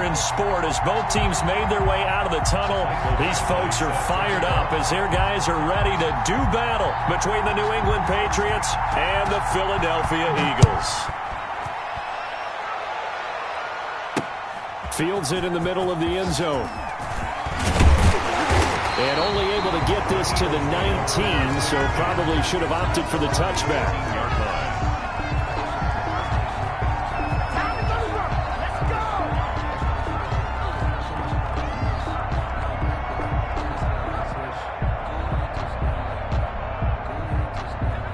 in sport as both teams made their way out of the tunnel. These folks are fired up as their guys are ready to do battle between the New England Patriots and the Philadelphia Eagles. Fields it in the middle of the end zone. And only able to get this to the 19, so probably should have opted for the touchback.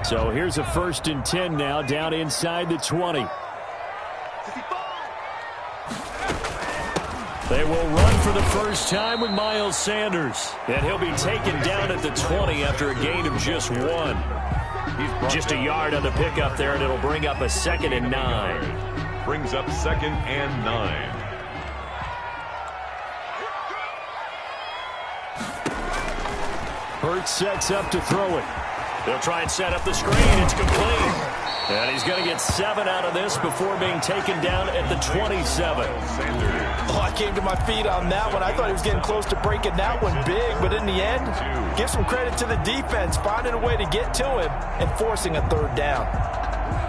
So here's a 1st and 10 now, down inside the 20. They will run for the first time with Miles Sanders. And he'll be taken down at the 20 after a gain of just 1. Just a yard on the pickup there, and it'll bring up a 2nd and 9. Brings up 2nd and 9. Hurts sets up to throw it. They'll try and set up the screen. It's complete. And he's going to get 7 out of this before being taken down at the 27. Oh, I came to my feet on that one. I thought he was getting close to breaking that one big, but in the end, give some credit to the defense, finding a way to get to him and forcing a 3rd down.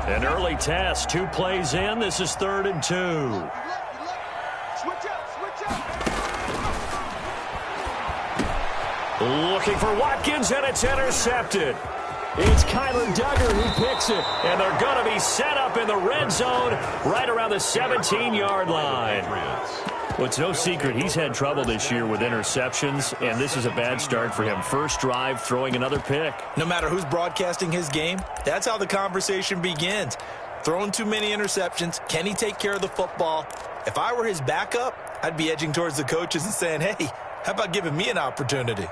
An early test, 2 plays in. This is 3rd and 2. Switch up. Looking for Watkins, and it's intercepted. It's Kyler Duggar who picks it, and they're going to be set up in the red zone right around the 17-yard line. Well, it's no secret he's had trouble this year with interceptions, and this is a bad start for him. First drive, throwing another pick. No matter who's broadcasting his game, that's how the conversation begins. Throwing too many interceptions, can he take care of the football? If I were his backup, I'd be edging towards the coaches and saying, hey, how about giving me an opportunity?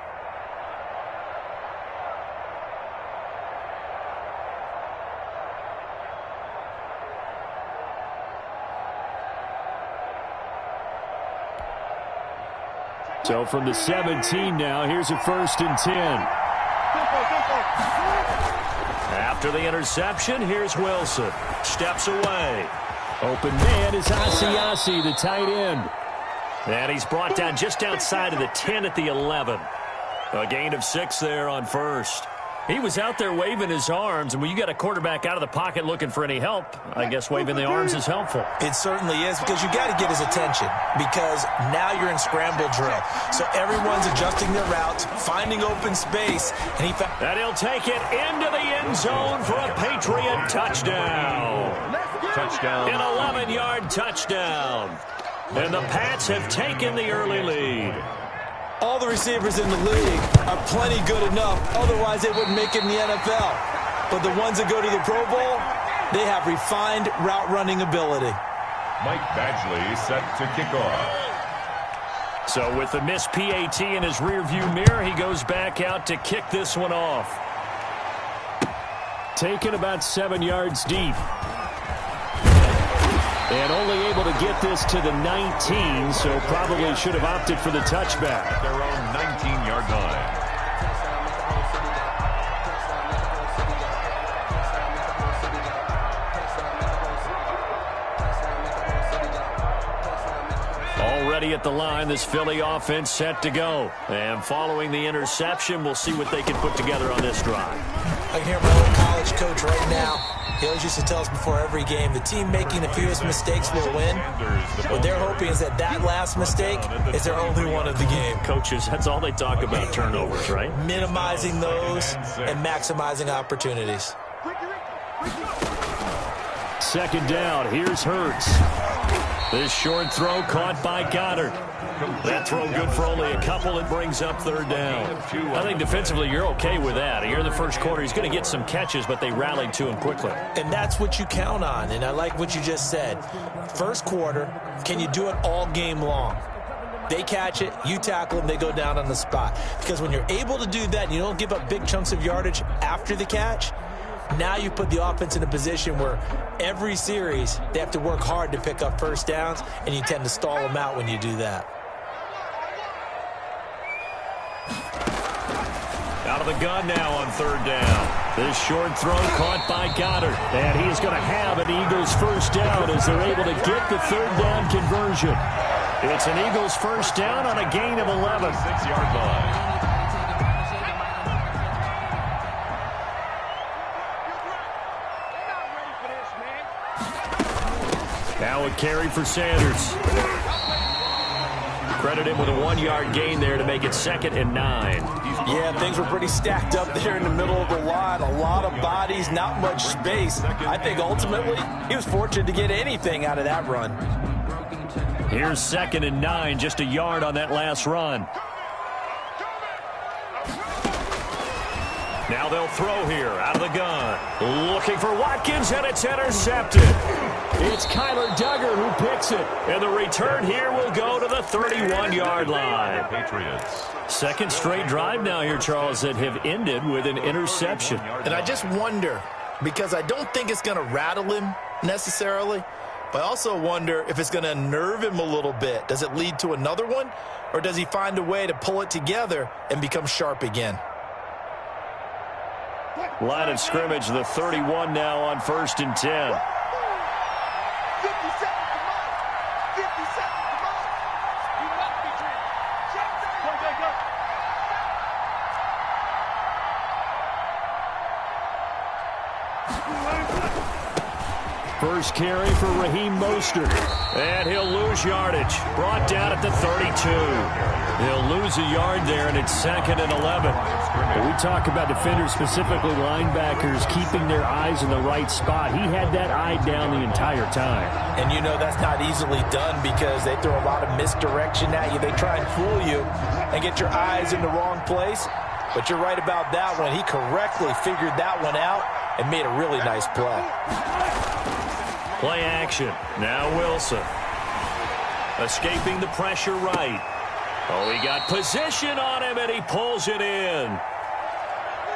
So from the 17 now, here's a 1st and 10. After the interception, here's Wilson. Steps away. Open man is Asiasi, the tight end. And he's brought down just outside of the 10 at the 11. A gain of 6 there on 1st. He was out there waving his arms, and when you got a quarterback out of the pocket looking for any help, I guess waving the arms is helpful. It certainly is, because you got to get his attention, because now you're in scramble drill. So everyone's adjusting their routes, finding open space, and and he'll take it into the end zone for a Patriot touchdown. Touchdown. An 11-yard touchdown. And the Pats have taken the early lead. All the receivers in the league are plenty good enough. Otherwise, they wouldn't make it in the NFL. But the ones that go to the Pro Bowl, they have refined route running ability. Mike Badgley set to kick off. So with the missed PAT in his rearview mirror, he goes back out to kick this one off. Taken about 7 yards deep. And only able to get this to the 19, so probably should have opted for the touchback. At their own 19-yard line. Already at the line, this Philly offense set to go. And following the interception, we'll see what they can put together on this drive. I can hear my old college coach right now. He always used to tell us before every game, the team making the fewest mistakes will win. What they're hoping is that last mistake is their only one of the game. Coaches, that's all they talk about, turnovers, right? Minimizing those and maximizing opportunities. 2nd down, here's Hurts. This short throw caught by Goddard. That throw good for only a couple. It brings up 3rd down. I think defensively you're okay with that. Here in the first quarter, he's going to get some catches, but they rallied to him quickly. And that's what you count on, and I like what you just said. First quarter, can you do it all game long? They catch it, you tackle them, they go down on the spot. Because when you're able to do that, and you don't give up big chunks of yardage after the catch, now you put the offense in a position where every series they have to work hard to pick up first downs, and you tend to stall them out when you do that. Out of the gun now on 3rd down. This short throw caught by Goddard. And he is going to have an Eagles first down as they're able to get the 3rd down conversion. It's an Eagles first down on a gain of 11. 6-yard line. Now a carry for Sanders. Credit him with a 1-yard gain there to make it 2nd and 9. Yeah, things were pretty stacked up there in the middle of the line. A lot of bodies, not much space. I think ultimately he was fortunate to get anything out of that run. Here's 2nd and 9, just a yard on that last run. Now they'll throw here out of the gun. Looking for Watkins, and it's intercepted. It's Kyler Duggar who picks it. And the return here will go to the 31-yard line. Patriots. Second straight drive now here, Charles, that have ended with an interception. And I just wonder, because I don't think it's going to rattle him necessarily, but I also wonder if it's going to unnerve him a little bit. Does it lead to another one, or does he find a way to pull it together and become sharp again? Line of scrimmage, the 31 now on 1st and 10. First carry for Raheem Mostert. And he'll lose yardage. Brought down at the 32. He'll lose a yard there, and it's 2nd and 11. When we talk about defenders, specifically linebackers, keeping their eyes in the right spot. He had that eye down the entire time. And you know that's not easily done because they throw a lot of misdirection at you. They try and fool you and get your eyes in the wrong place. But you're right about that one. He correctly figured that one out and made a really nice play. Play action. Now Wilson. Escaping the pressure right. Oh, he got position on him, and he pulls it in.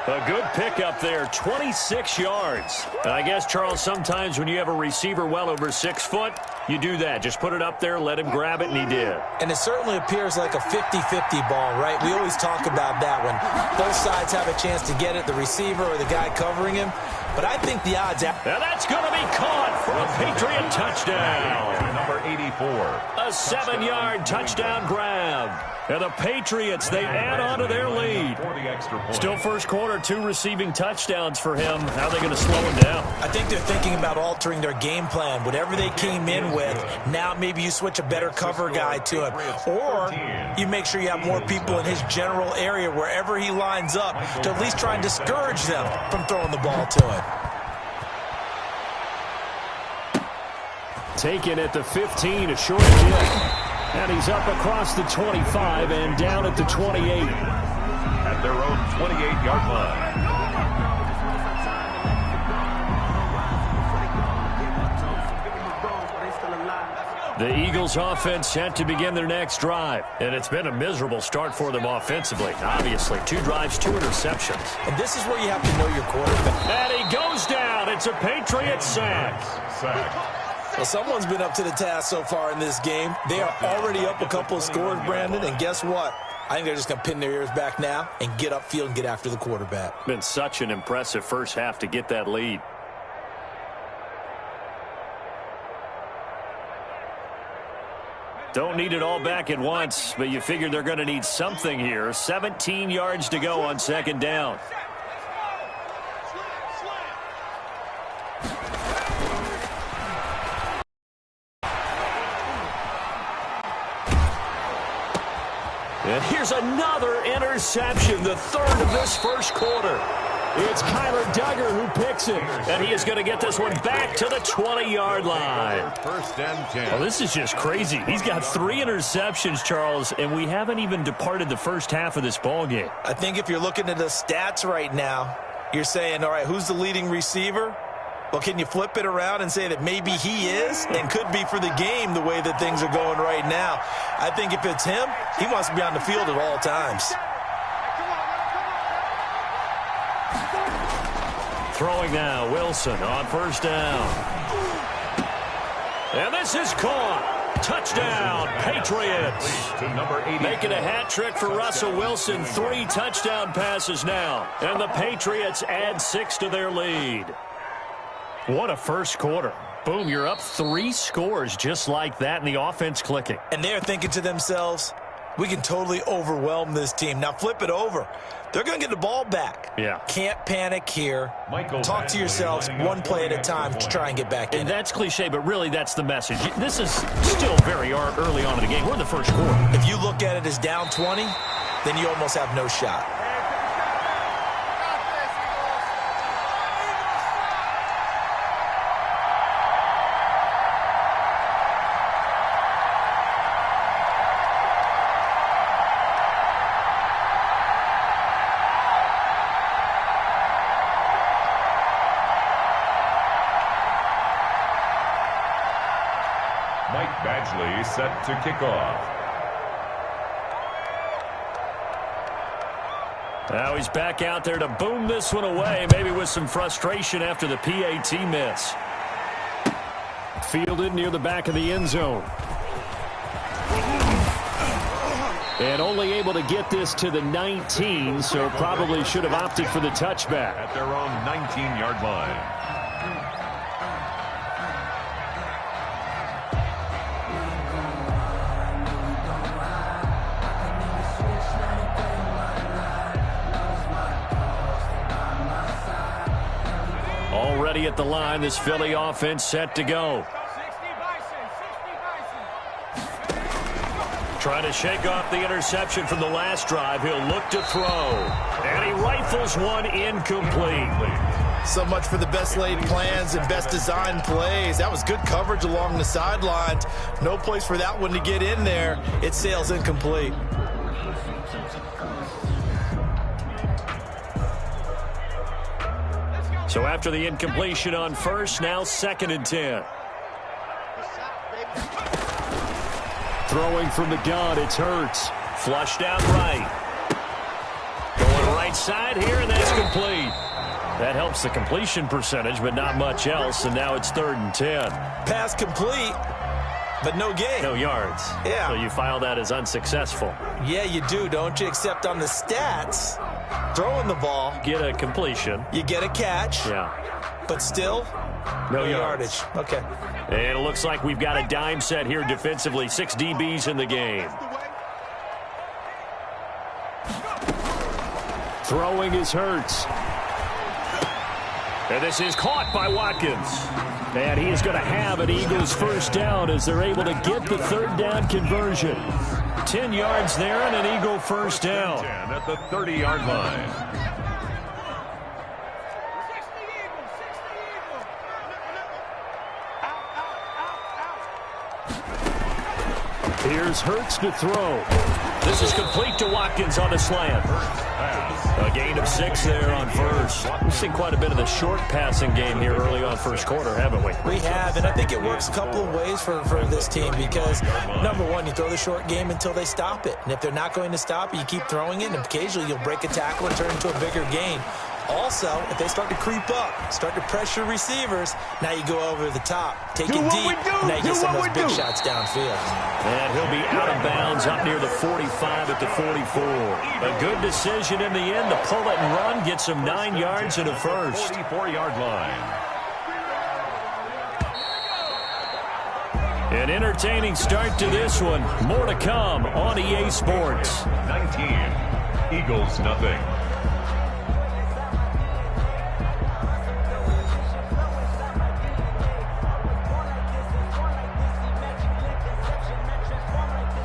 A good pickup there, 26 yards. And I guess, Charles, sometimes when you have a receiver well over 6 foot, you do that. Just put it up there, let him grab it, and he did. And it certainly appears like a 50-50 ball, right? We always talk about that when both sides have a chance to get it, the receiver or the guy covering him. But I think the odds... And that's going to be caught for a Patriot touchdown. Number 84. A 7-yard touchdown grab. And the Patriots, they add on to their lead. Still first quarter, 2 receiving touchdowns for him. How are they going to slow him down? I think they're thinking about altering their game plan. Whatever they came in with, now maybe you switch a better cover guy to him. Or you make sure you have more people in his general area wherever he lines up to at least try and discourage them from throwing the ball to him. Taken at the 15, a short kick. And he's up across the 25 and down at the 28. At their own 28-yard line. The Eagles offense set to begin their next drive. And it's been a miserable start for them offensively. Obviously, 2 drives, 2 interceptions. And this is where you have to know your quarterback. And he goes down. It's a Patriot sack. Well, someone's been up to the task so far in this game. They are already up a couple of scores, Brandon, and guess what? I think they're just going to pin their ears back now and get upfield and get after the quarterback. Been such an impressive first half to get that lead. Don't need it all back at once, but you figure they're going to need something here. 17 yards to go on 2nd down. And here's another interception, the 3rd of this first quarter. It's Kyler Duggar who picks it, and he is going to get this one back to the 20-yard line. 1st and 10. Well, this is just crazy. He's got 3 interceptions, Charles, and we haven't even departed the first half of this ballgame. I think if you're looking at the stats right now, you're saying, all right, who's the leading receiver? Well, can you flip it around and say that maybe he is and could be for the game the way that things are going right now? I think if it's him, he wants to be on the field at all times. Throwing now, Wilson on 1st down. And this is caught. Touchdown, Patriots. To number 80. Making a hat trick for Russell Wilson. 3 touchdown passes now. And the Patriots add 6 to their lead. What a first quarter. boom, you're up 3 scores just like that, and the offense clicking. And they're thinking to themselves, we can totally overwhelm this team. Now flip it over. They're going to get the ball back. Yeah. Can't panic here. Talk to yourselves one play at a time to try and get back in. And that's cliche, but really that's the message. This is still very early on in the game. We're in the first quarter. If you look at it as down 20, then you almost have no shot. Set to kick off. Now he's back out there to boom this one away, maybe with some frustration after the PAT miss. Fielded near the back of the end zone. And only able to get this to the 19, so probably should have opted for the touchback. At their own 19-yard line. Already at the line, this Philly offense set to go. Trying to shake off the interception from the last drive. He'll look to throw. And he rifles one incomplete. So much for the best laid plans and best designed plays. That was good coverage along the sidelines. No place for that one to get in there. It sails incomplete. So after the incompletion on first, now 2nd and 10. Throwing from the gun, it's Hurts. Flushed out right. Going right side here, and that's complete. That helps the completion percentage, but not much else, and now it's 3rd and 10. Pass complete, but no gain. No yards. Yeah. So you file that as unsuccessful. Yeah, you do, don't you? Except on the stats, throwing the ball. Get a completion. You get a catch. Yeah. But still, no yardage. Okay. And it looks like we've got a dime set here defensively. 6 DBs in the game. Throwing is Hurts. And this is caught by Watkins. And he is going to have an Eagles first down as they're able to get the 3rd down conversion. 10 yards there and an Eagle first down. 10 at the 30-yard line. Here's Hurts to throw. This is complete to Watkins on the slant. A gain of 6 there on first. We've seen quite a bit of the short passing game here early on first quarter, haven't we? We have, and I think it works a couple of ways for this team because, number one, you throw the short game until they stop it. And if they're not going to stop it, you keep throwing it, and occasionally you'll break a tackle and turn into a bigger gain. Also, if they start to creep up, start to pressure receivers, now you go over the top, take it deep, now you get some of those big shots downfield. And he'll be out of bounds up near the 45 at the 44. A good decision in the end to pull it and run, get some 9 yards and a first. 44-yard line. An entertaining start to this one. More to come on EA Sports. 19. Eagles nothing.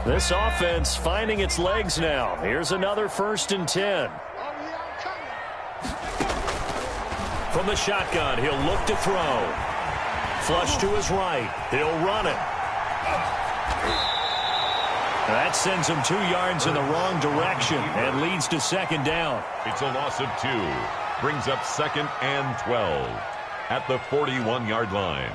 This offense finding its legs now. Here's another 1st and 10. From the shotgun, he'll look to throw. Flush to his right. He'll run it. That sends him 2 yards in the wrong direction and leads to 2nd down. It's a loss of 2. Brings up 2nd and 12 at the 41-yard line.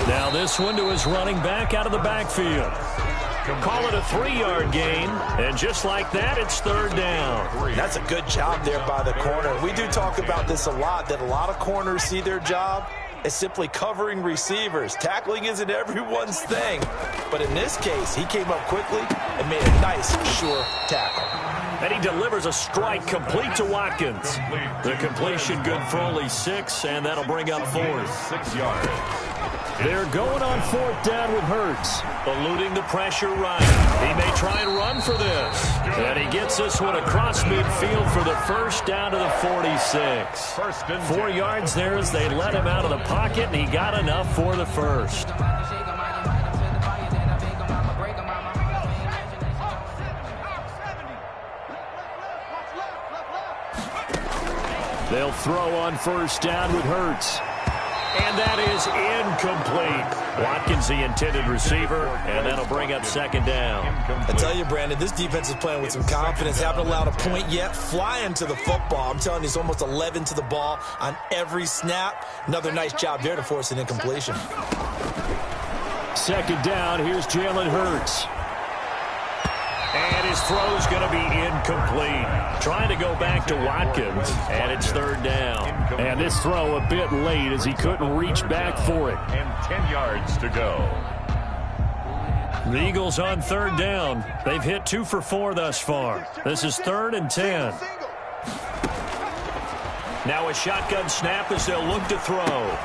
Now this one to his running back out of the backfield. Call it a 3-yard gain, and just like that, it's 3rd down. That's a good job there by the corner. We do talk about this a lot, that a lot of corners see their job as simply covering receivers. Tackling isn't everyone's thing, but in this case, he came up quickly, and made a nice, sure tackle. And he delivers a strike complete to Watkins. The completion good for only 6, and that'll bring up 4th. 6 yards. They're going on 4th down with Hurts. Eluding the pressure right. He may try and run for this. And he gets this one across midfield for the first down to the 46. 4 yards there as they let him out of the pocket, and he got enough for the first. They'll throw on 1st down with Hurts. And that is incomplete. Watkins, the intended receiver, and that'll bring up 2nd down. I tell you, Brandon, this defense is playing with some confidence. Haven't allowed a point yet. Flying to the football. I'm telling you, it's almost 11 to the ball on every snap. Another nice job there to force an incompletion. 2nd down, here's Jalen Hurts. And his throw's going to be incomplete. Trying to go back to Watkins, and it's 3rd down. And this throw a bit late as he couldn't reach back for it. And 10 yards to go. The Eagles on 3rd down. They've hit 2 for 4 thus far. This is 3rd and 10. Now a shotgun snap as they'll look to throw.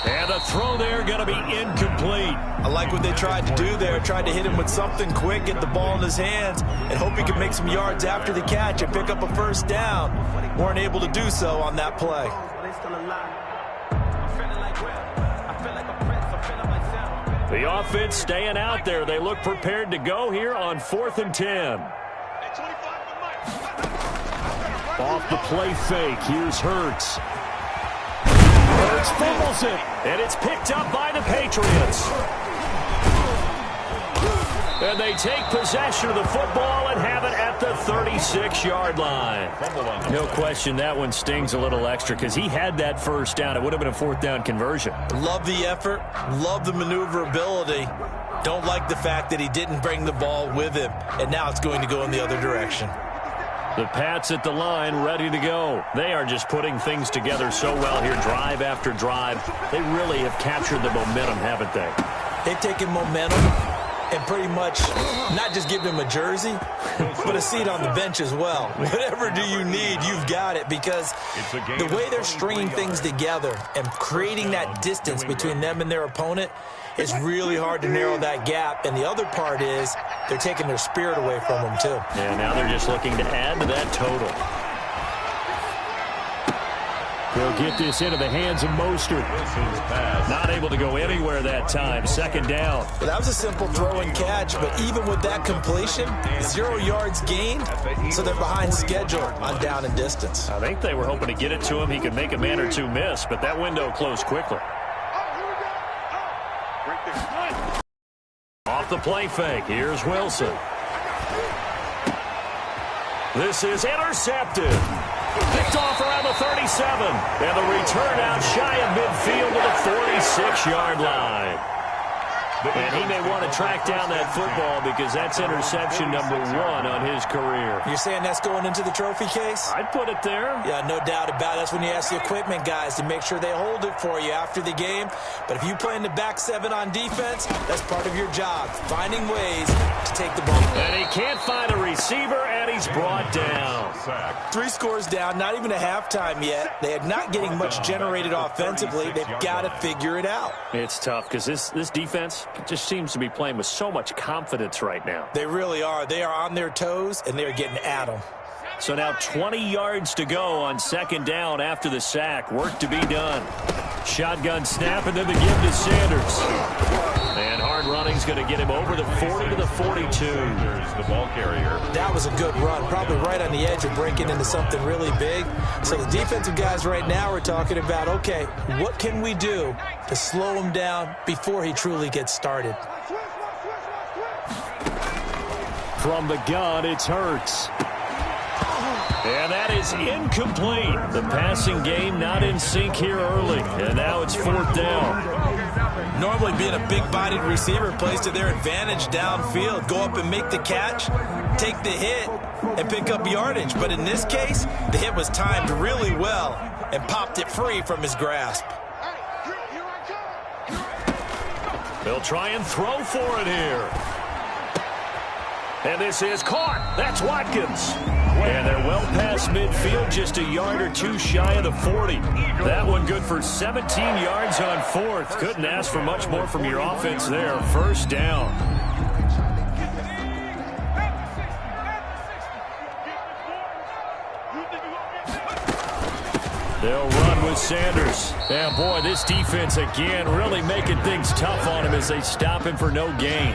And the throw there going to be incomplete. I like what they tried to do there. Tried to hit him with something quick, get the ball in his hands, and hope he can make some yards after the catch and pick up a 1st down. Weren't able to do so on that play. The offense staying out there. They look prepared to go here on 4th and 10. Off the play fake. Here's Hurts. Hurts fumbles it, and it's picked up by the Patriots. And they take possession of the football and have it at the 36-yard line. No question that one stings a little extra because he had that 1st down. It would have been a 4th down conversion. Love the effort. Love the maneuverability. Don't like the fact that he didn't bring the ball with him, and now it's going to go in the other direction. The Pats at the line, ready to go. They are just putting things together so well here, drive after drive. They really have captured the momentum, haven't they? They've taken momentum and pretty much not just given him a jersey, but a seat on the bench as well. Whatever do you need, you've got it, because the way they're stringing things together and creating that distance between them and their opponent, it's really hard to narrow that gap. And the other part is they're taking their spirit away from them, too. Yeah, now they're just looking to add to that total. They'll get this into the hands of Mostert. Not able to go anywhere that time. 2nd down. Well, that was a simple throw and catch, but even with that completion, 0 yards gained, so they're behind schedule on down and distance. I think they were hoping to get it to him. He could make a man or two miss, but that window closed quickly. Off the play fake, here's Wilson. This is intercepted. Picked off around the 37. And the return out shy of midfield to the 46-yard line. And he may want to track down that football because that's interception number 1 on his career. You're saying that's going into the trophy case? I'd put it there. Yeah, no doubt about it. That's when you ask the equipment guys to make sure they hold it for you after the game. But if you play in the back 7 on defense, that's part of your job, finding ways to take the ball. And he can't find a receiver, and he's brought down. 3 scores down, not even a halftime yet. They are not getting much generated offensively. They've got to figure it out. It's tough because this defense just seems to be playing with so much confidence right now. They really are. They are on their toes, and they're getting at them. So now 20 yards to go on 2nd down after the sack. Work to be done. Shotgun snap, and then the give to Sanders. And hard running's going to get him over the 40 to the 42. Sanders, the ball carrier. That was a good run, probably right on the edge of breaking into something really big. So the defensive guys right now are talking about, okay, what can we do to slow him down before he truly gets started? From the gun, it's Hurts. And that is incomplete. The passing game not in sync here early. And now it's 4th down. Normally being a big-bodied receiver plays to their advantage downfield. Go up and make the catch, take the hit, and pick up yardage. But in this case, the hit was timed really well and popped it free from his grasp. They'll try and throw for it here. And this is caught. That's Watkins. And they're well past midfield, just a yard or two shy of the 40. That one good for 17 yards on fourth. Couldn't ask for much more from your offense there. First down. They'll run with Sanders. And, boy, this defense, again, really making things tough on him as they stop him for no gain.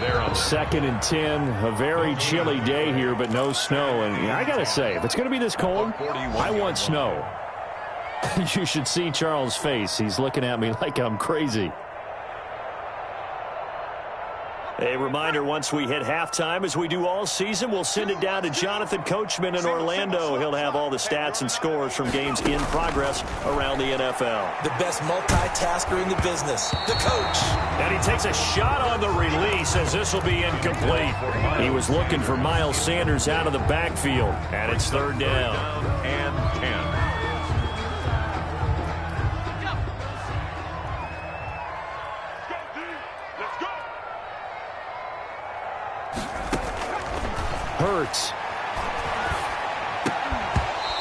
They're on 2nd and 10. A very chilly day here, but no snow. And I got to say, if it's going to be this cold, I want snow. You should see Charles' face. He's looking at me like I'm crazy. A reminder, once we hit halftime, as we do all season, we'll send it down to Jonathan Coachman in Orlando. He'll have all the stats and scores from games in progress around the NFL. The best multitasker in the business, the coach. And he takes a shot on the release as this will be incomplete. He was looking for Miles Sanders out of the backfield, and it's 3rd down. And 10. Hurts.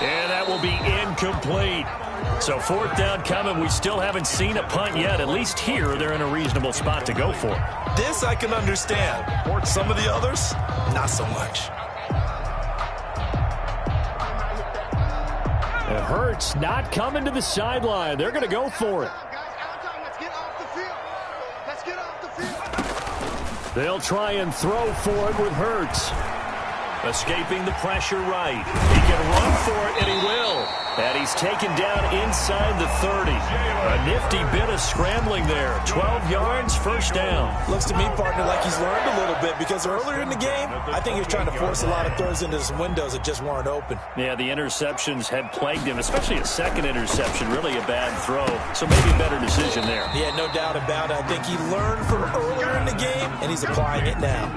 And that will be incomplete. So 4th down coming. We still haven't seen a punt yet. At least here, they're in a reasonable spot to go for. This I can understand. Some of the others, not so much. And Hurts not coming to the sideline. They're going to go for it. They'll try and throw for it with Hurts. Escaping the pressure right. He can run for it, and he will. And he's taken down inside the 30. A nifty bit of scrambling there. 12 yards, first down. Looks to me, partner, like he's learned a little bit, because earlier in the game, I think he was trying to force a lot of throws into some windows that just weren't open. Yeah, the interceptions had plagued him, especially a second interception. Really a bad throw. So maybe a better decision there. Yeah, no doubt about it. I think he learned from earlier in the game, and he's applying it now.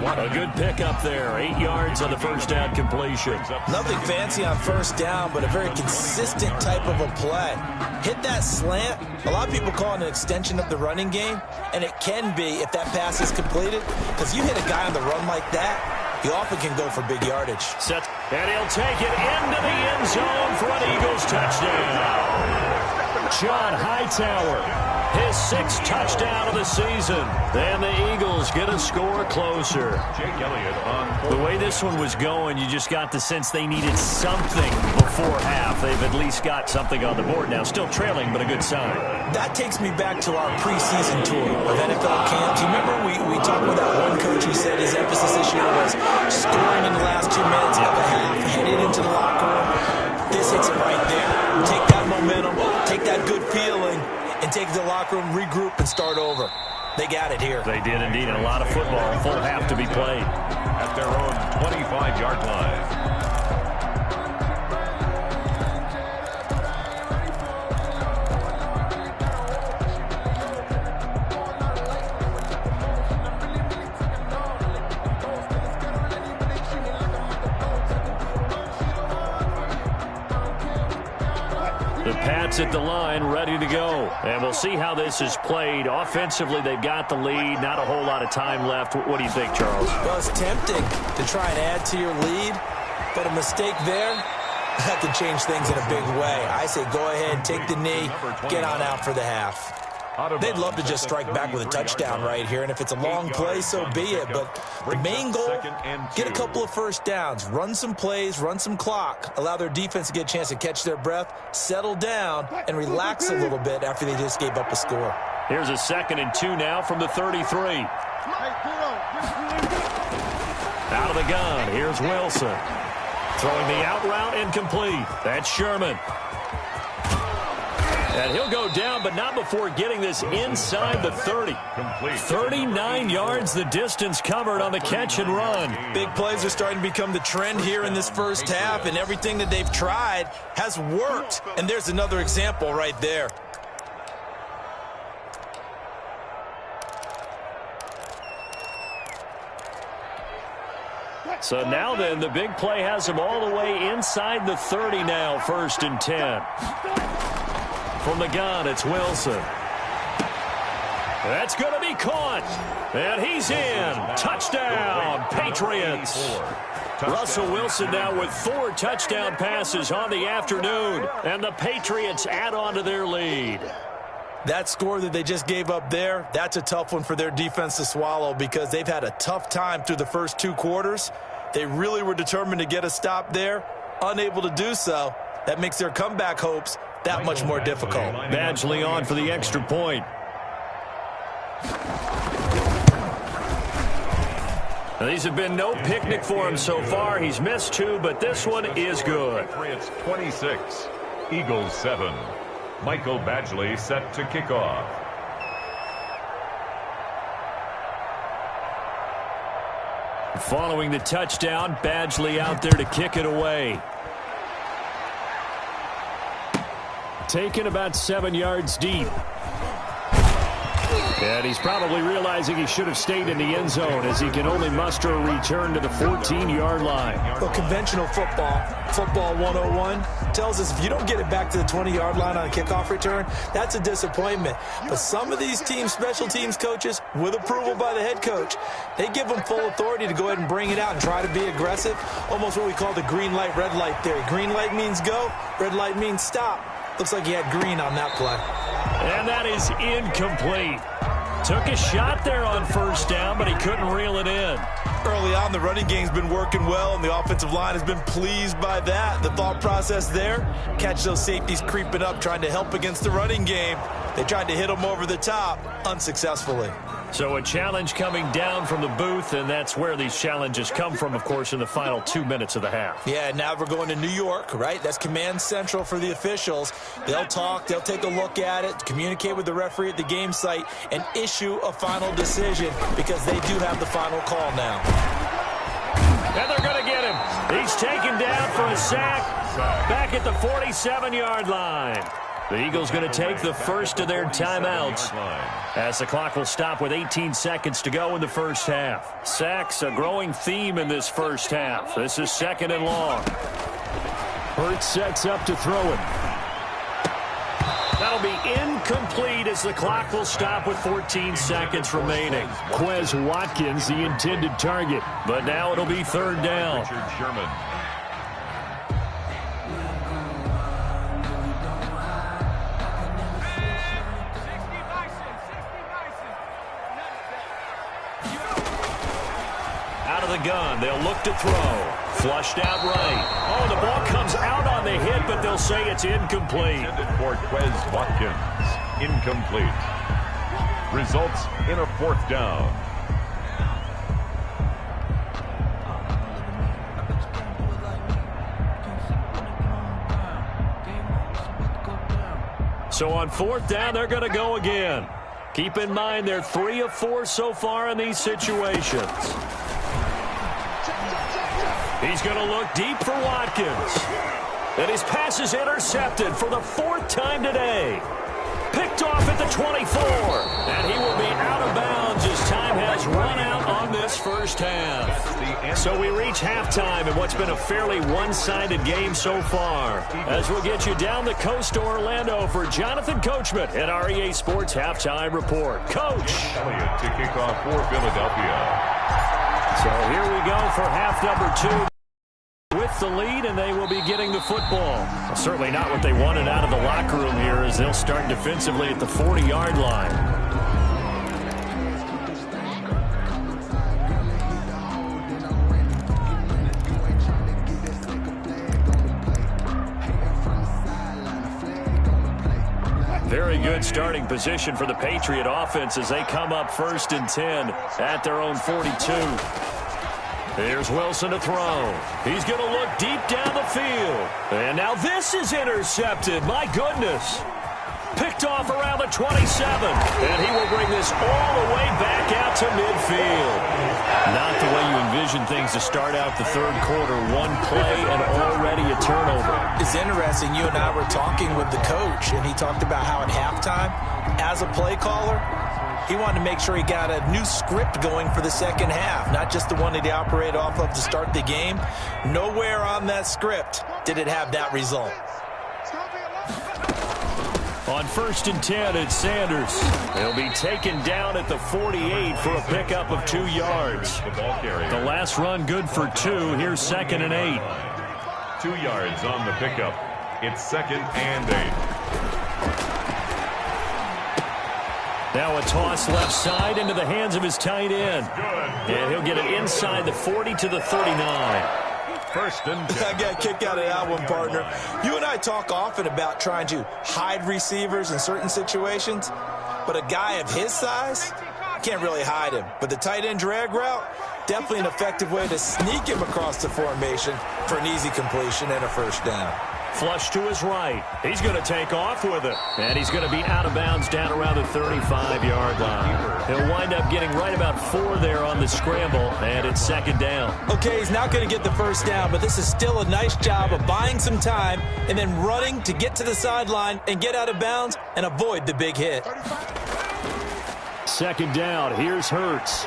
A good pickup there. 8 yards on the first down completion. Nothing fancy on first down, but a very consistent type of a play. Hit that slant. A lot of people call it an extension of the running game, and it can be if that pass is completed, because you hit a guy on the run like that, he often can go for big yardage. Set, and he'll take it into the end zone for an Eagles touchdown. John Hightower, his 6th touchdown of the season. And the Eagles get a score closer. The way this one was going, you just got the sense they needed something before half. They've at least got something on the board now. Still trailing, but a good sign. That takes me back to our preseason tour of NFL camps. You remember we talked with that one coach who said his emphasis this year was scoring in the last 2 minutes of the half, headed into the locker room. This hits it right there. Take that momentum, take that good feeling, and take the locker room, regroup, and start over. They got it here. They did indeed, and a lot of football, full half to be played. At their own 25-yard line. The Pats at the line, ready to go. And we'll see how this is played. Offensively, they've got the lead. Not a whole lot of time left. What do you think, Charles? Well, it's tempting to try and add to your lead, but a mistake there, that could change things in a big way. I say go ahead, take the knee, get on out for the half. They'd love to just strike back with a touchdown right here, and if it's a long play, so be it. But the main goal, get a couple of first downs, run some plays, run some clock, allow their defense to get a chance to catch their breath, settle down, and relax a little bit after they just gave up a score. Here's a 2nd and 2 now from the 33. Out of the gun, here's Wilson. Throwing the out route, incomplete. That's Sherman. And he'll go down, but not before getting this inside the 30. 39 yards the distance covered on the catch and run. Big plays are starting to become the trend here in this first half, and everything that they've tried has worked. And there's another example right there. So now then, the big play has him all the way inside the 30 now, 1st and 10. From the gun, it's Wilson. That's going to be caught. And he's in. Touchdown, Patriots. Russell Wilson now with 4 touchdown passes on the afternoon. And the Patriots add on to their lead. That score that they just gave up there, that's a tough one for their defense to swallow because they've had a tough time through the first 2 quarters. They really were determined to get a stop there, unable to do so. That makes their comeback hopes that much more difficult. Badgley on for the extra point. Now, these have been no picnic for him so far. He's missed 2, but this one is good. Patriots 26, Eagles 7. Michael Badgley set to kick off. Following the touchdown, Badgley out there to kick it away. Taken about 7 yards deep. And he's probably realizing he should have stayed in the end zone as he can only muster a return to the 14-yard line. Well, conventional football 101, tells us if you don't get it back to the 20-yard line on a kickoff return, that's a disappointment. But some of these teams, special teams coaches, with approval by the head coach, they give them full authority to go ahead and bring it out and try to be aggressive, almost what we call the green light, red light theory. Green light means go, red light means stop. Looks like he had green on that play. And that is incomplete. Took a shot there on first down, but he couldn't reel it in. Early on, the running game's been working well, and the offensive line has been pleased by that. The thought process there, catch those safeties creeping up, trying to help against the running game. They tried to hit them over the top, unsuccessfully. So a challenge coming down from the booth, and that's where these challenges come from, of course, in the final 2 minutes of the half. Yeah, now we're going to New York, right? That's command central for the officials. They'll talk, they'll take a look at it, communicate with the referee at the game site, and issue a final decision because they do have the final call now. And they're going to get him. He's taken down for a sack back at the 47-yard line. The Eagles going to take the first of their timeouts as the clock will stop with 18 seconds to go in the first half. Sacks, a growing theme in this first half. This is 2nd and long. Hurts sets up to throw it. That'll be incomplete as the clock will stop with 14 seconds remaining. Quez Watkins, the intended target, but now it'll be 3rd down. Richard Sherman. The gun. They'll look to throw. Flushed out right. Oh, the ball comes out on the hit, but they'll say it's incomplete. Intended for Quez Watkins. Incomplete. Results in a 4th down. So on 4th down, they're going to go again. Keep in mind they're 3 of 4 so far in these situations. He's going to look deep for Watkins. And his pass is intercepted for the 4th time today. Picked off at the 24. And he will be out of bounds as time has run out on this first half. So we reach halftime in what's been a fairly one-sided game so far. As we'll get you down the coast to Orlando for Jonathan Coachman at our EA Sports Halftime Report. Coach. Elliott to kick off for Philadelphia. So here we go for half number 2 with the lead, and they will be getting the football. Well, certainly not what they wanted out of the locker room here as they'll start defensively at the 40-yard line. Very good starting position for the Patriot offense as they come up 1st and 10 at their own 42. Here's Wilson to throw. He's going to look deep down the field. And now this is intercepted. My goodness. Picked off around the 27. And he will bring this all the way back out to midfield. Not the way you envision things to start out the 3rd quarter. One play and already a turnover. It's interesting. You and I were talking with the coach, and he talked about how at halftime, as a play caller, he wanted to make sure he got a new script going for the second half, not just the one that he operated off of to start the game. Nowhere on that script did it have that result. On 1st and 10, it's Sanders. He'll be taken down at the 48 for a pickup of 2 yards. The last run good for 2. Here's 2nd and 8. 2 yards on the pickup. It's 2nd and 8. Now a toss left side into the hands of his tight end. And he'll get it inside the 40 to the 39. 1st and 10. I got a kick out of that one, partner. You and I talk often about trying to hide receivers in certain situations, but a guy of his size can't really hide him. But the tight end drag route, definitely an effective way to sneak him across the formation for an easy completion and a 1st down. Flush to his right. He's going to take off with it. And he's going to be out of bounds down around the 35-yard line. He'll wind up getting right about 4 there on the scramble, and it's 2nd down. Okay, he's not going to get the 1st down, but this is still a nice job of buying some time and then running to get to the sideline and get out of bounds and avoid the big hit. 2nd down. Here's Hurts.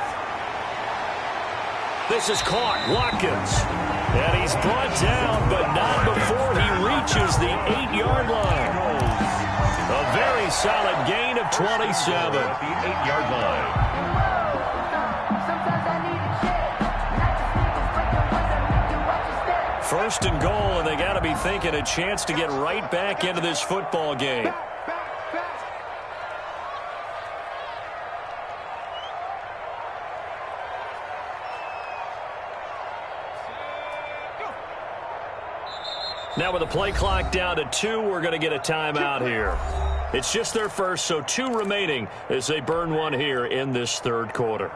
This is caught. Watkins. And he's brought down, but not before he reaches the 8-yard line. A very solid gain of 27. The 8-yard line. First and goal, and they got to be thinking a chance to get right back into this football game. Now with the play clock down to 2, we're going to get a timeout here. It's just their first, so 2 remaining as they burn one here in this 3rd quarter.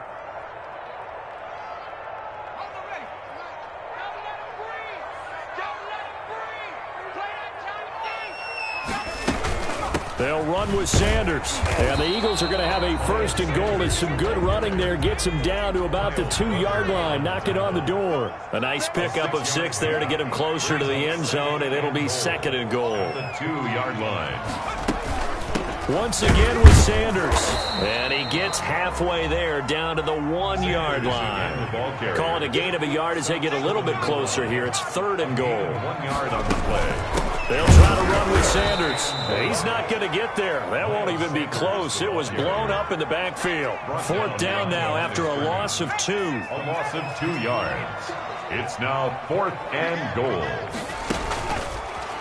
They'll run with Sanders. And the Eagles are going to have a 1st and goal as some good running there gets him down to about the 2-yard line. Knock it on the door. A nice pickup of 6 there to get him closer to the end zone, and it'll be 2nd and goal. The 2-yard line. Once again with Sanders. And he gets halfway there down to the 1-yard line. Call it a gain of a yard as they get a little bit closer here. It's 3rd and goal. 1 yard on the play. They'll try to run with Sanders. He's not going to get there. That won't even be close. It was blown up in the backfield. 4th down now after a loss of 2. A loss of 2 yards. It's now 4th and goal.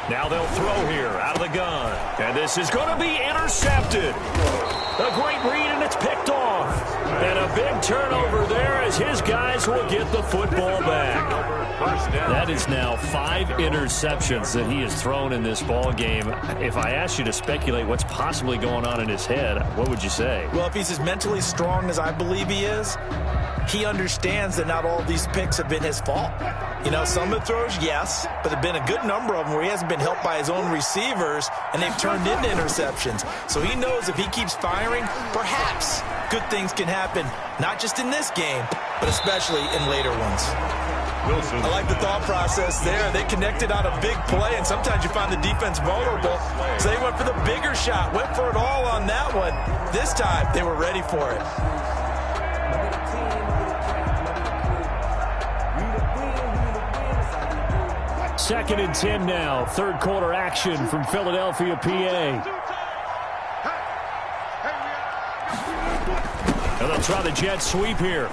Now they'll throw here out of the gun. And this is going to be intercepted. A great read, and it's picked off. And a big turnover there as his guys will get the football back. That is now 5 interceptions that he has thrown in this ball game. If I asked you to speculate what's possibly going on in his head, what would you say? Well, if he's as mentally strong as I believe he is, he understands that not all of these picks have been his fault. You know, some of the throws, yes, but there have been a good number of them where he hasn't been helped by his own receivers, and they've turned into interceptions. So he knows if he keeps firing, perhaps good things can happen, not just in this game, but especially in later ones. Wilson. I like the thought process there. They connected on a big play, and sometimes you find the defense vulnerable. So they went for the bigger shot, went for it all on that one. This time, they were ready for it. Second and 10 now. 3rd quarter action from Philadelphia, PA. And they'll try the jet sweep here.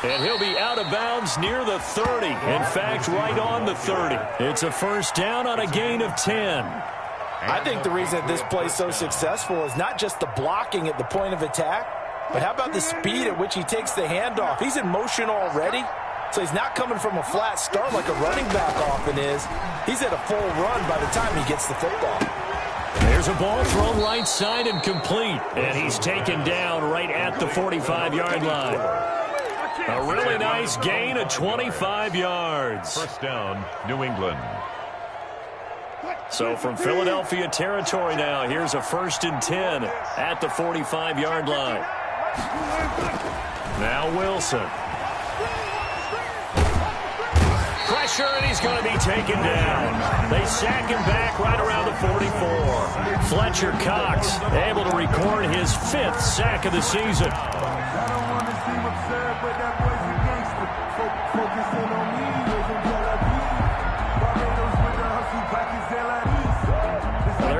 And he'll be out of bounds near the 30. In fact, right on the 30. It's a 1st down on a gain of 10. I think the reason this play is so successful is not just the blocking at the point of attack, but how about the speed at which he takes the handoff? He's in motion already, so he's not coming from a flat start like a running back often is. He's at a full run by the time he gets the football. There's a ball thrown right side and complete. And he's taken down right at the 45-yard line. A really nice gain of 25 yards. 1st down, New England. So from Philadelphia territory now, here's a 1st and 10 at the 45-yard line. Now Wilson. Pressure, and he's going to be taken down. They sack him back right around the 44. Fletcher Cox able to record his 5th sack of the season.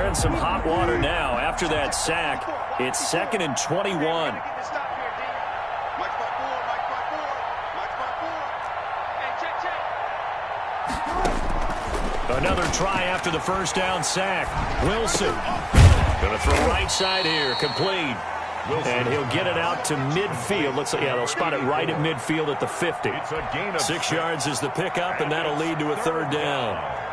in some hot water now after that sack. It's 2nd and 21. Another try after the first down sack. Wilson going to throw right side here, complete. And he'll get it out to midfield. Looks like, yeah, they'll spot it right at midfield at the 50. 6 yards is the pickup, and that'll lead to a 3rd down.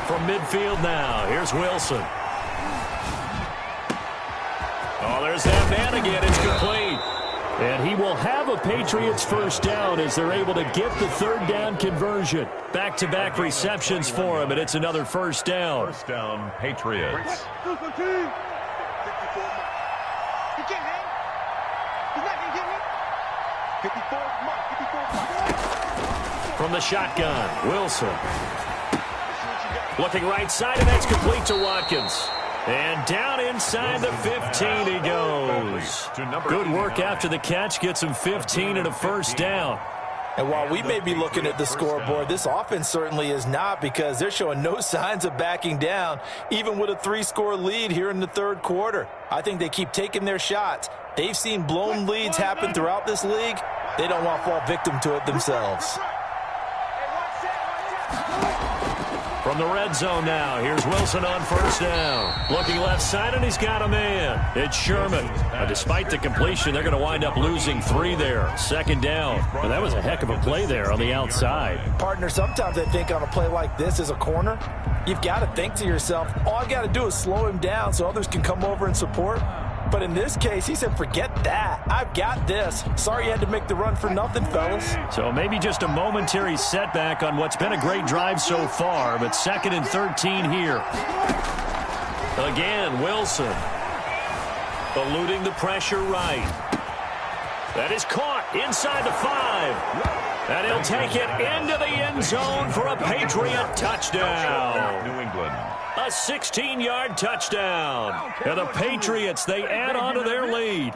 From midfield now, here's Wilson. Oh, there's that man again. It's complete. And he will have a Patriots first down as they're able to get the 3rd down conversion. Back-to-back receptions for him, and it's another first down. First down, Patriots. From the shotgun, Wilson. Looking right side, and that's complete to Watkins. And down inside the 15 he goes. Good work after the catch. Gets him 15 and a first down. And while we may be looking at the scoreboard, this offense certainly is not, because they're showing no signs of backing down, even with a 3-score lead here in the 3rd quarter. I think they keep taking their shots. They've seen blown leads happen throughout this league. They don't want to fall victim to it themselves. From the red zone now, here's Wilson on first down. Looking left side, and he's got a man. It's Sherman. Despite the completion, they're going to wind up losing 3 there. 2nd down. Well, that was a heck of a play there on the outside. Partner, sometimes I think on a play like this as a corner, you've got to think to yourself, all I've got to do is slow him down so others can come over and support. But in this case, he said, forget that. I've got this. Sorry you had to make the run for nothing, fellas. So maybe just a momentary setback on what's been a great drive so far, but 2nd and 13 here. Again, Wilson eluding the pressure right. That is caught inside the 5. And he'll take it into the end zone for a Patriot touchdown. New England. A 16-yard touchdown. And the Patriots, they add on to their lead.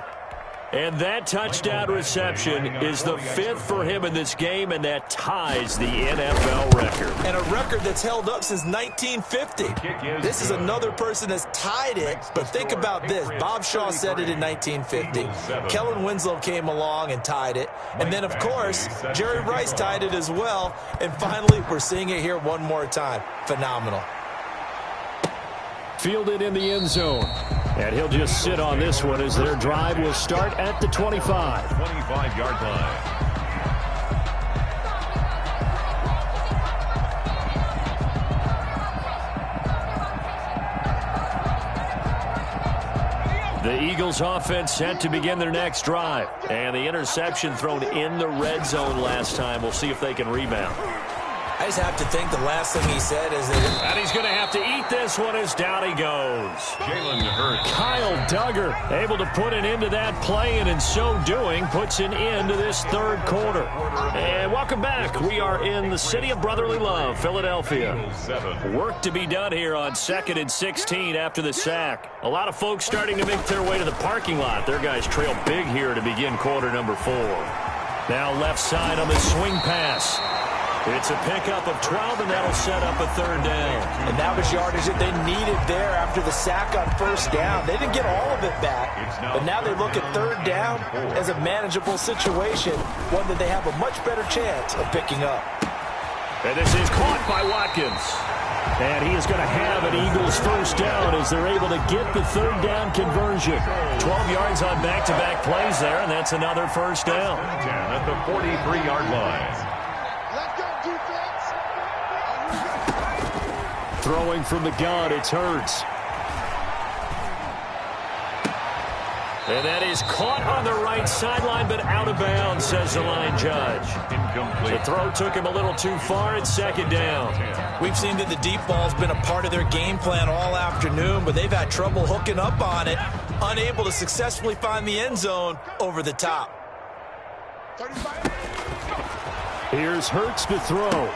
And that touchdown reception is the 5th for him in this game, and that ties the NFL record. And a record that's held up since 1950. This is another person that's tied it, but think about this. Bob Shaw said it in 1950. Kellen Winslow came along and tied it. And then, of course, Jerry Rice tied it as well. And finally, we're seeing it here one more time. Phenomenal. Fielded in the end zone. And he'll just sit on this one as their drive will start at the 25. 25-yard line. The Eagles offense set to begin their next drive. And the interception thrown in the red zone last time. We'll see if they can rebound. I just have to think the last thing he said is that... And he's going to have to eat this one as down he goes. Jalen Hurts. Kyle Duggar able to put an end to that play, and in so doing puts an end to this 3rd quarter. And welcome back. We are in the city of brotherly love, Philadelphia. Work to be done here on 2nd and 16 after the sack. A lot of folks starting to make their way to the parking lot. Their guys trail big here to begin quarter number 4. Now left side on the swing pass. It's a pickup of 12, and that'll set up a 3rd down. And that was yardage that they needed there after the sack on first down. They didn't get all of it back, but now they look at 3rd down as a manageable situation, one that they have a much better chance of picking up. And this is caught by Watkins. And he is going to have an Eagles first down as they're able to get the 3rd down conversion. 12 yards on back-to-back plays there, and that's another first down. At the 43-yard line. Throwing from the gun, it's Hurts. And that is caught on the right sideline, but out of bounds, says the line judge. Incomplete. The throw took him a little too far. It's 2nd down. We've seen that the deep ball's been a part of their game plan all afternoon, but they've had trouble hooking up on it, unable to successfully find the end zone over the top. Here's Hurts to throw.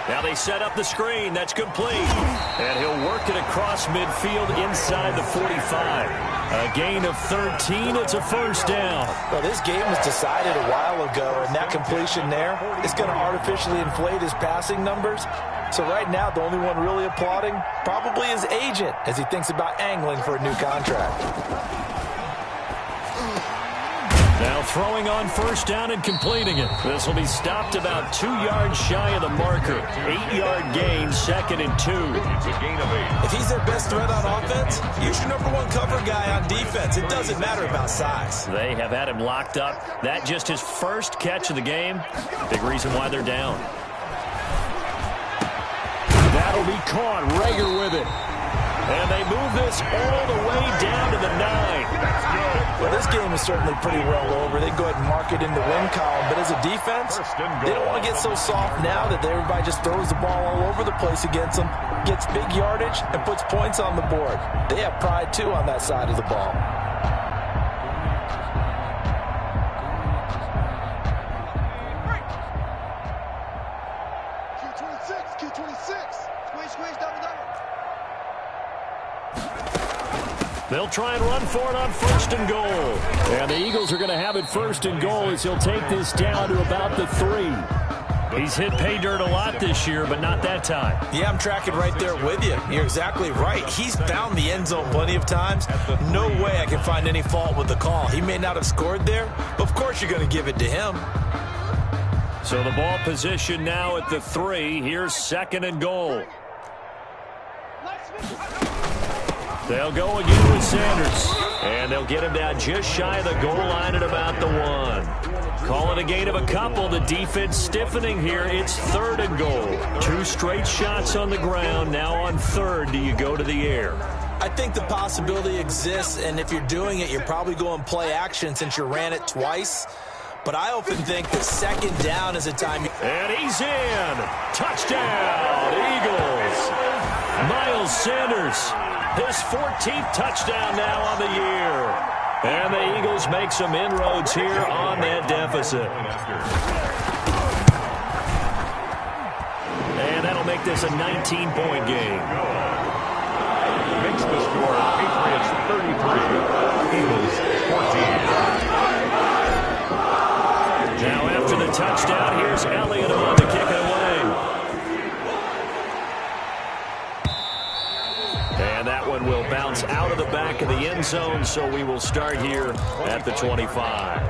Now they set up the screen. That's complete. And he'll work it across midfield inside the 45. A gain of 13. It's a first down. Well, this game was decided a while ago, and that completion there is going to artificially inflate his passing numbers. So right now, the only one really applauding probably his agent as he thinks about angling for a new contract. Now throwing on first down and completing it. This will be stopped about 2 yards shy of the marker. 8-yard gain, 2nd and 2. It's a gain of 8. If he's their best threat on offense, use your #1 cover guy on defense. It doesn't matter about size. They have had him locked up. That just his first catch of the game. Big reason why they're down. That'll be caught. Rager with it. And they move this all the way down to the 9. Well, this game is certainly pretty well over. They go ahead and mark it in the win column. But as a defense, they don't want to get so soft now that everybody just throws the ball all over the place against them, gets big yardage, and puts points on the board. They have pride, too, on that side of the ball. They'll try and run for it on 1st and goal. And the Eagles are going to have it 1st and goal as he'll take this down to about the 3. He's hit pay dirt a lot this year, but not that time. Yeah, I'm tracking right there with you. You're exactly right. He's found the end zone plenty of times. No way I can find any fault with the call. He may not have scored there, but of course you're going to give it to him. So the ball position now at the 3. Here's 2nd and goal. They'll go again with Sanders. And they'll get him down just shy of the goal line at about the 1. Call it a gain of a couple. The defense stiffening here. It's 3rd and goal. 2 straight shots on the ground. Now on 3rd, do you go to the air? I think the possibility exists, and if you're doing it, you're probably going play action since you ran it twice. But I often think that 2nd down is a time. And he's in. Touchdown, Eagles. Miles Sanders. His 14th touchdown now on the year. And the Eagles make some inroads here on that deficit. And that'll make this a 19-point game. Makes the score Patriots 33, Eagles 14. Now after the touchdown, here's Elliott on to kick it away. And that one will bounce out of the back of the end zone, so we will start here at the 25.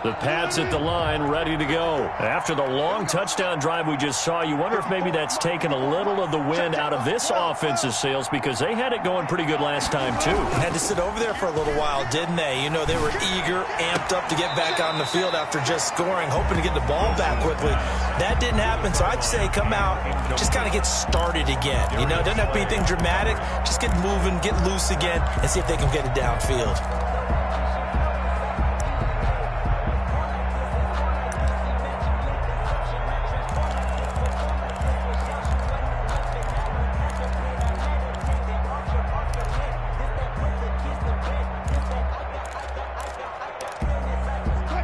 The Pats at the line, ready to go. After the long touchdown drive we just saw, you wonder if maybe that's taken a little of the wind out of this offensive sails because they had it going pretty good last time, too. Had to sit over there for a little while, didn't they? You know, they were eager, amped up to get back on the field after just scoring, hoping to get the ball back quickly. That didn't happen, so I'd say come out, just kind of get started again. You know, doesn't have to be anything dramatic. Just get moving, get loose again, and see if they can get it downfield.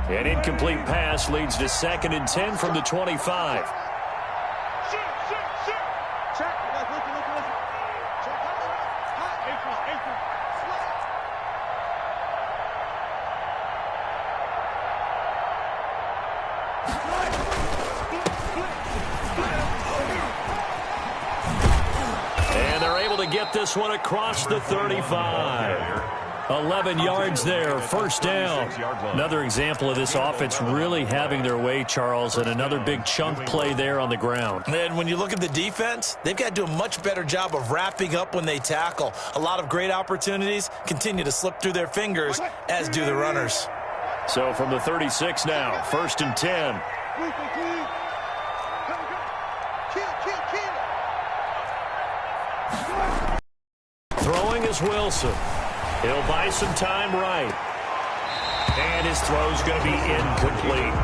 An incomplete pass leads to 2nd and 10 from the 25. And they're able to get this one across the 35. 11 yards there, 1st down. Another example of this offense really having their way, Charles, and another big chunk play there on the ground. And when you look at the defense, they've got to do a much better job of wrapping up when they tackle. A lot of great opportunities continue to slip through their fingers, as do the runners. So from the 36 now, 1st and 10. Throwing is Wilson. He'll buy some time right. And his throw's going to be incomplete.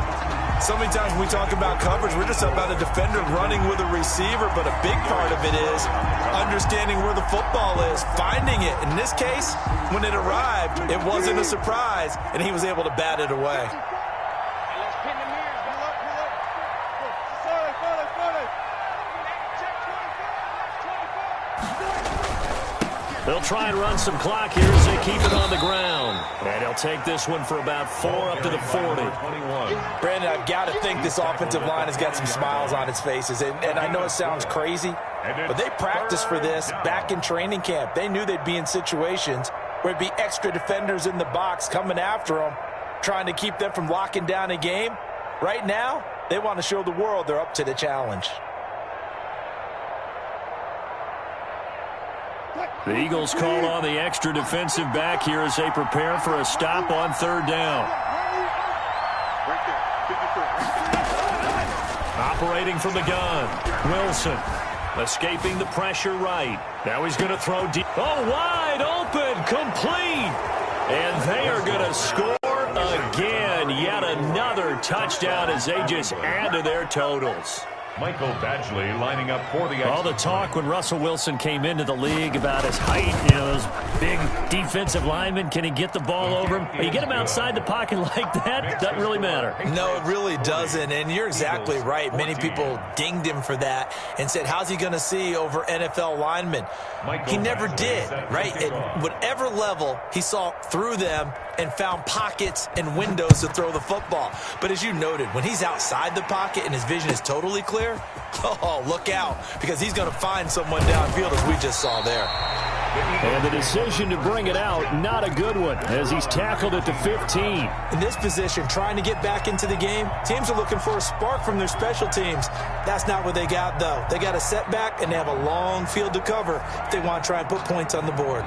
So many times when we talk about coverage, we're just about a defender running with a receiver, but a big part of it is understanding where the football is, finding it. In this case, when it arrived, it wasn't a surprise, and he was able to bat it away. They'll try and run some clock here as they keep it on the ground. And he'll take this one for about 4 up to the 40. Brandon, I've got to think this offensive line has got some smiles on its faces. And I know it sounds crazy, but they practiced for this back in training camp. They knew they'd be in situations where it'd be extra defenders in the box coming after them, trying to keep them from locking down a game. Right now, they want to show the world they're up to the challenge. The Eagles call on the extra defensive back here as they prepare for a stop on 3rd down. Operating from the gun, Wilson. Escaping the pressure right. Now he's going to throw deep. Oh, wide open, complete. And they are going to score again. Yet another touchdown as they just add to their totals. Michael Badgley lining up for the... All the talk when Russell Wilson came into the league about his height, those big defensive linemen, can he get the ball over him? When you get him outside the pocket like that, doesn't really matter. No, it really doesn't, and you're exactly right. Many people dinged him for that and said, how's he going to see over NFL linemen? He never did, right? At whatever level, he saw through them and found pockets and windows to throw the football. But as you noted, when he's outside the pocket and his vision is totally clear, oh, look out, because he's going to find someone downfield, as we just saw there. And the decision to bring it out, not a good one, as he's tackled at the 15. In this position, trying to get back into the game, teams are looking for a spark from their special teams. That's not what they got, though. They got a setback, and they have a long field to cover if they want to try and put points on the board.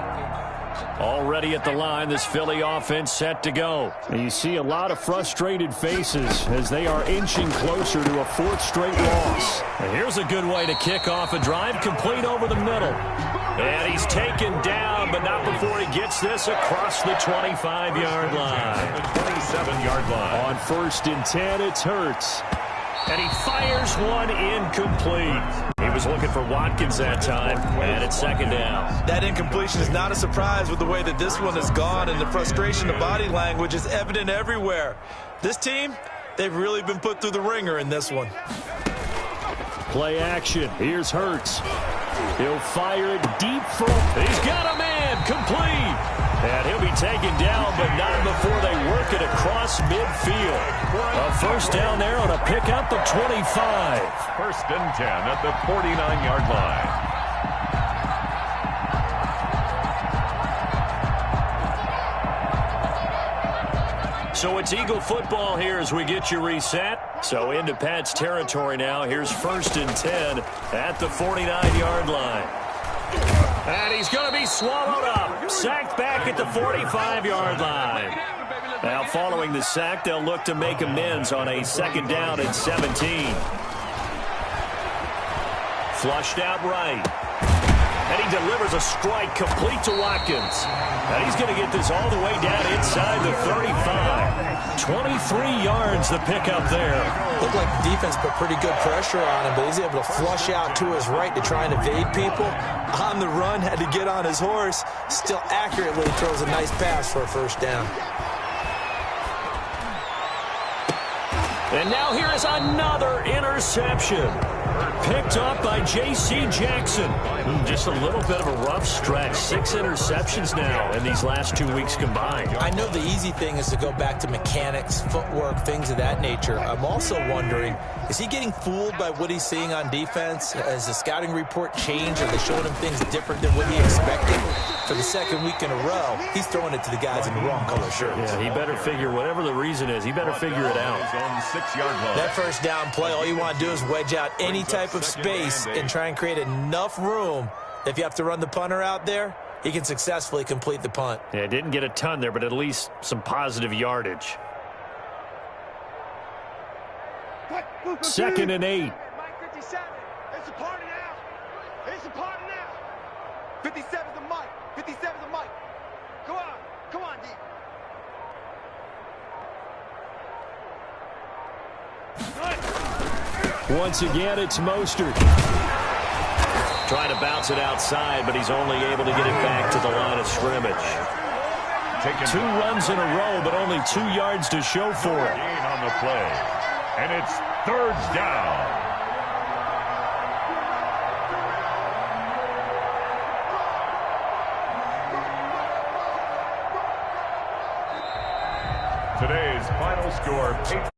Already at the line, this Philly offense set to go. And you see a lot of frustrated faces as they are inching closer to a 4th straight loss. And here's a good way to kick off a drive, complete over the middle. And he's taken down, but not before he gets this across the 25-yard line. The 27-yard line. On 1st and 10, it's Hurts. And he fires one incomplete. He was looking for Watkins that time, and it's 2nd down. That incompletion is not a surprise with the way that this one has gone, and the frustration of body language is evident everywhere. This team, they've really been put through the ringer in this one. Play action. Here's Hurts. He'll fire it deep for... He's got a man. Complete. And he'll be taken down, but not before they work it across midfield. A 1st down there on a pickup of 25. 1st and 10 at the 49-yard line. So it's Eagle football here as we get you reset. So into Pat's territory now. Here's 1st and 10 at the 49-yard line. And he's going to be swallowed up. Sacked back at the 45-yard line. Now following the sack, they'll look to make amends on a 2nd down and 17. Flushed out right. And he delivers a strike complete to Watkins. And he's going to get this all the way down inside the 35. 23 yards the pickup there. Looked like the defense put pretty good pressure on him, but he's able to flush out to his right to try and evade people. On the run, had to get on his horse. Still accurately throws a nice pass for a 1st down. And now here is another interception. Picked up by J.C. Jackson. Just a little bit of a rough stretch. 6 interceptions now in these last 2 weeks combined. I know the easy thing is to go back to mechanics, footwork, things of that nature. I'm also wondering, is he getting fooled by what he's seeing on defense? Has the scouting report changed? Are they showing him things different than what he expected? For the 2nd week in a row, he's throwing it to the guys in the wrong color shirts. Yeah, he better figure, whatever the reason is, he better figure it out. On 6-yard line. That 1st down play, all you want to do is wedge out any type of space and try and create enough room. If you have to run the punter out there, he can successfully complete the punt. Yeah, didn't get a ton there, but at least some positive yardage. 2nd and 8. Mike 57. It's a party now. It's a party now. 57's the Mike. 57's the Mike. Come on. Come on, D. Once again, it's Mostert. Trying to bounce it outside, but he's only able to get it back to the line of scrimmage. 2 runs in a row, but only 2 yards to show for it. Gain on the play, and it's 3rd down. Today's final score.